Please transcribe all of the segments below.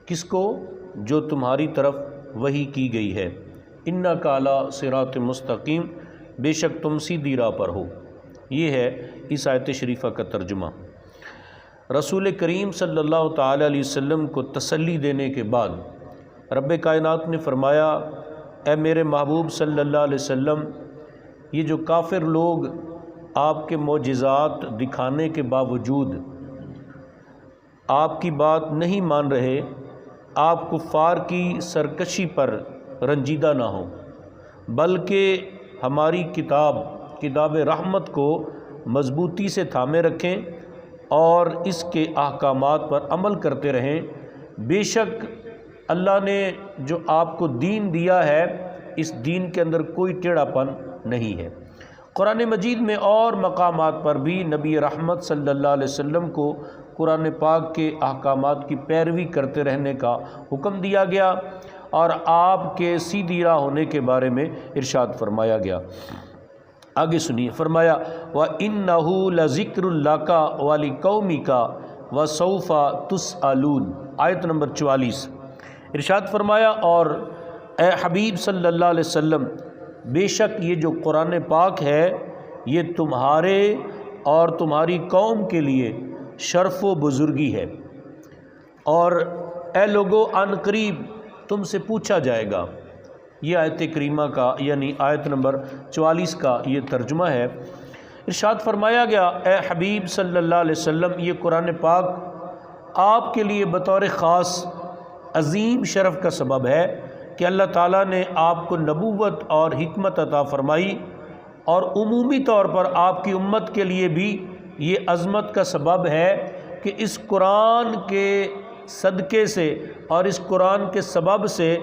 کس کو؟ جو تمہاری طرف وحی کی گئی ہے۔ انک علی صراط مستقیم، بے شک تم سیدھی راہ پر ہو۔ یہ ہے اس آیت شریفہ کا ترجمہ۔ رسول کریم صلی اللہ تعالیٰ علیہ وسلم کو تسلی دینے کے بعد رب کائنات نے فرمایا، اے میرے محبوب صلی اللہ علیہ وسلم، یہ جو کافر لوگ آپ کے معجزات دکھانے کے باوجود آپ کی بات نہیں مان رہے، آپ کفار کی سرکشی پر رنجیدہ نہ ہوں، بلکہ ہماری کتاب رحمت کو مضبوطی سے تھامے رکھیں اور اس کے احکامات پر عمل کرتے رہیں۔ بے شک اللہ نے جو آپ کو دین دیا ہے، اس دین کے اندر کوئی ٹیڑھا پن نہیں ہے۔ قرآن مجید میں اور مقامات پر بھی نبی رحمت صلی اللہ علیہ وسلم کو قرآن پاک کے احکامات کی پیروی کرتے رہنے کا حکم دیا گیا اور آپ کے سیدھی راہ ہونے کے بارے میں ارشاد فرمایا گیا۔ آگے سنیے، فرمایا وَإِنَّهُ لَذِكْرٌ لَكَ وَلِقَوْمِكَ وَسَوْفَ تُسْأَلُونَ، آیت نمبر 44۔ ارشاد فرمایا، اور اے حبیب صلی اللہ علیہ وسلم، بے شک یہ جو قرآن پاک ہے یہ تمہارے اور تمہاری قوم کے لیے شرف و بزرگی ہے، اور اے لوگو عن قریب تم سے پوچھا جائے گا۔ یہ آیت کریمہ کا یعنی آیت نمبر 44 کا یہ ترجمہ ہے۔ ارشاد فرمایا گیا، اے حبیب صلی اللہ علیہ وسلم، یہ قرآن پاک آپ کے لیے بطور خاص عظیم شرف کا سبب ہے کہ اللہ تعالیٰ نے آپ کو نبوت اور حکمت عطا فرمائی، اور عمومی طور پر آپ کی امت کے لیے بھی یہ عظمت کا سبب ہے کہ اس قرآن کے صدقے سے اور اس قرآن کے سبب سے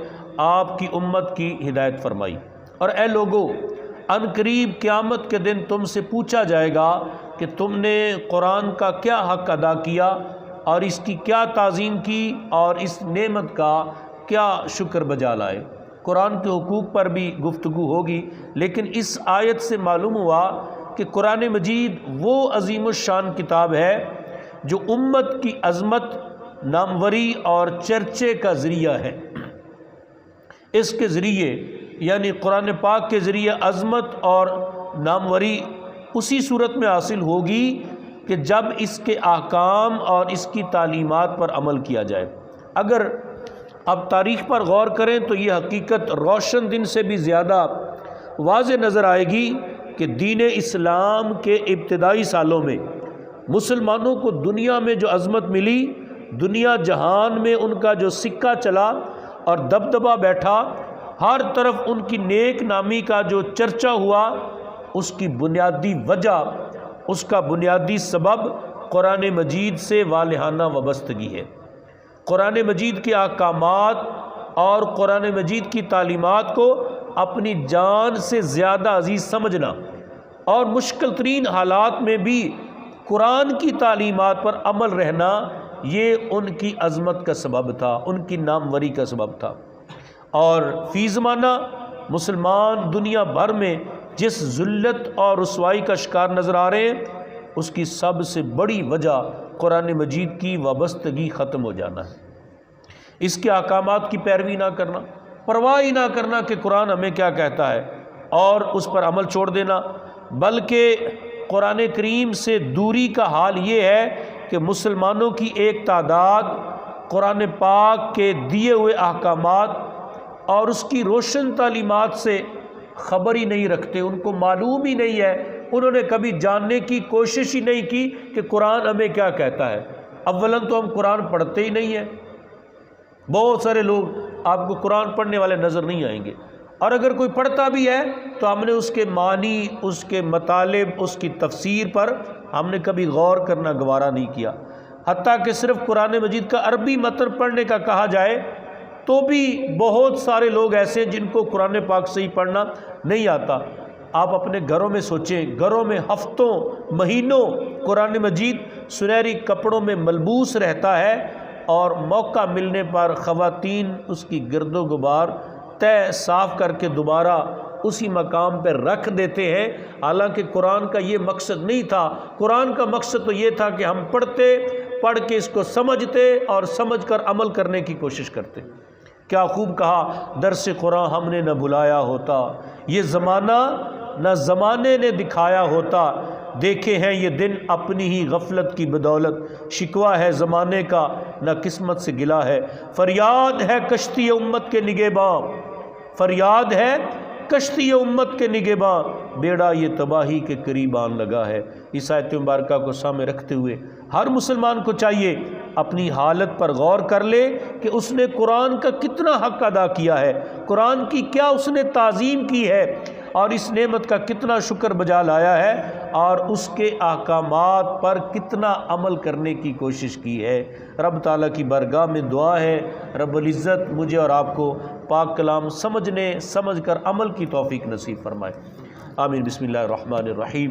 آپ کی امت کی ہدایت فرمائی۔ اور اے لوگو، ان قریب قیامت کے دن تم سے پوچھا جائے گا کہ تم نے قرآن کا کیا حق ادا کیا اور اس کی کیا تعظیم کی اور اس نعمت کا کیا شکر بجا لائے۔ قرآن کے حقوق پر بھی گفتگو ہوگی، لیکن اس آیت سے معلوم ہوا کہ قرآن مجید وہ عظیم الشان کتاب ہے جو امت کی عظمت، ناموری اور چرچے کا ذریعہ ہے۔ اس کے ذریعے یعنی قرآن پاک کے ذریعے عظمت اور ناموری اسی صورت میں حاصل ہوگی کہ جب اس کے احکام اور اس کی تعلیمات پر عمل کیا جائے۔ اگر اب تاریخ پر غور کریں تو یہ حقیقت روشن دن سے بھی زیادہ واضح نظر آئے گی کہ دین اسلام کے ابتدائی سالوں میں مسلمانوں کو دنیا میں جو عظمت ملی، دنیا جہان میں ان کا جو سکہ چلا اور دبدبہ بیٹھا، ہر طرف ان کی نیک نامی کا جو چرچا ہوا، اس کی بنیادی وجہ، اس کا بنیادی سبب قرآن مجید سے والہانہ وابستگی ہے۔ قرآن مجید کے احکامات اور قرآن مجید کی تعلیمات کو اپنی جان سے زیادہ عزیز سمجھنا اور مشکل ترین حالات میں بھی قرآن کی تعلیمات پر عمل رہنا، یہ ان کی عظمت کا سبب تھا، ان کی ناموری کا سبب تھا۔ اور فی زمانہ مسلمان دنیا بھر میں جس ذلت اور رسوائی کا شکار نظر آ رہے ہیں، اس کی سب سے بڑی وجہ قرآن مجید کی وابستگی ختم ہو جانا ہے، اس کے احکامات کی پیروی نہ کرنا، پرواہ ہی نہ کرنا کہ قرآن ہمیں کیا کہتا ہے اور اس پر عمل چھوڑ دینا، بلکہ قرآن کریم سے دوری کا حال یہ ہے کہ مسلمانوں کی ایک تعداد قرآن پاک کے دیے ہوئے احکامات اور اس کی روشن تعلیمات سے خبر ہی نہیں رکھتے، ان کو معلوم ہی نہیں ہے، انہوں نے کبھی جاننے کی کوشش ہی نہیں کی کہ قرآن ہمیں کیا کہتا ہے۔ اولاً تو ہم قرآن پڑھتے ہی نہیں ہیں، بہت سارے لوگ آپ کو قرآن پڑھنے والے نظر نہیں آئیں گے، اور اگر کوئی پڑھتا بھی ہے تو ہم نے اس کے معنی، اس کے مطالب، اس کی تفسیر پر ہم نے کبھی غور کرنا گوارا نہیں کیا۔ حتیٰ کہ صرف قرآن مجید کا عربی متن پڑھنے کا کہا جائے تو بھی بہت سارے لوگ ایسے ہیں جن کو قرآن پاک سے ہی پڑھنا نہیں آتا۔ آپ اپنے گھروں میں سوچیں، گھروں میں ہفتوں مہینوں قرآن مجید سنہری کپڑوں میں ملبوس رہتا ہے، اور موقع ملنے پر خواتین اس کی گرد و غبار طے صاف کر کے دوبارہ اسی مقام پہ رکھ دیتے ہیں، حالانکہ قرآن کا یہ مقصد نہیں تھا۔ قرآن کا مقصد تو یہ تھا کہ ہم پڑھتے پڑھ کے اس کو سمجھتے اور سمجھ کر عمل کرنے کی کوشش کرتے۔ کیا خوب کہا، درس قرآن ہم نے نہ بھلایا ہوتا، یہ زمانہ نہ زمانے نے دکھایا ہوتا، دیکھے ہیں یہ دن اپنی ہی غفلت کی بدولت، شکوہ ہے زمانے کا نہ قسمت سے گلا ہے، فریاد ہے کشتی امت کے نگہباں، فریاد ہے کشتی امت کے نگہباں، بیڑا یہ تباہی کے قریب آن لگا ہے۔ اس آیت مبارکہ کو سامنے رکھتے ہوئے ہر مسلمان کو چاہیے اپنی حالت پر غور کر لے کہ اس نے قرآن کا کتنا حق ادا کیا ہے، قرآن کی کیا اس نے تعظیم کی ہے، اور اس نعمت کا کتنا شکر بجا لایا ہے، اور اس کے احکامات پر کتنا عمل کرنے کی کوشش کی ہے۔ رب تعالیٰ کی بارگاہ میں دعا ہے رب العزت مجھے اور آپ کو پاک کلام سمجھ کر عمل کی توفیق نصیب فرمائے، آمین۔ بسم اللہ الرحمن الرحیم۔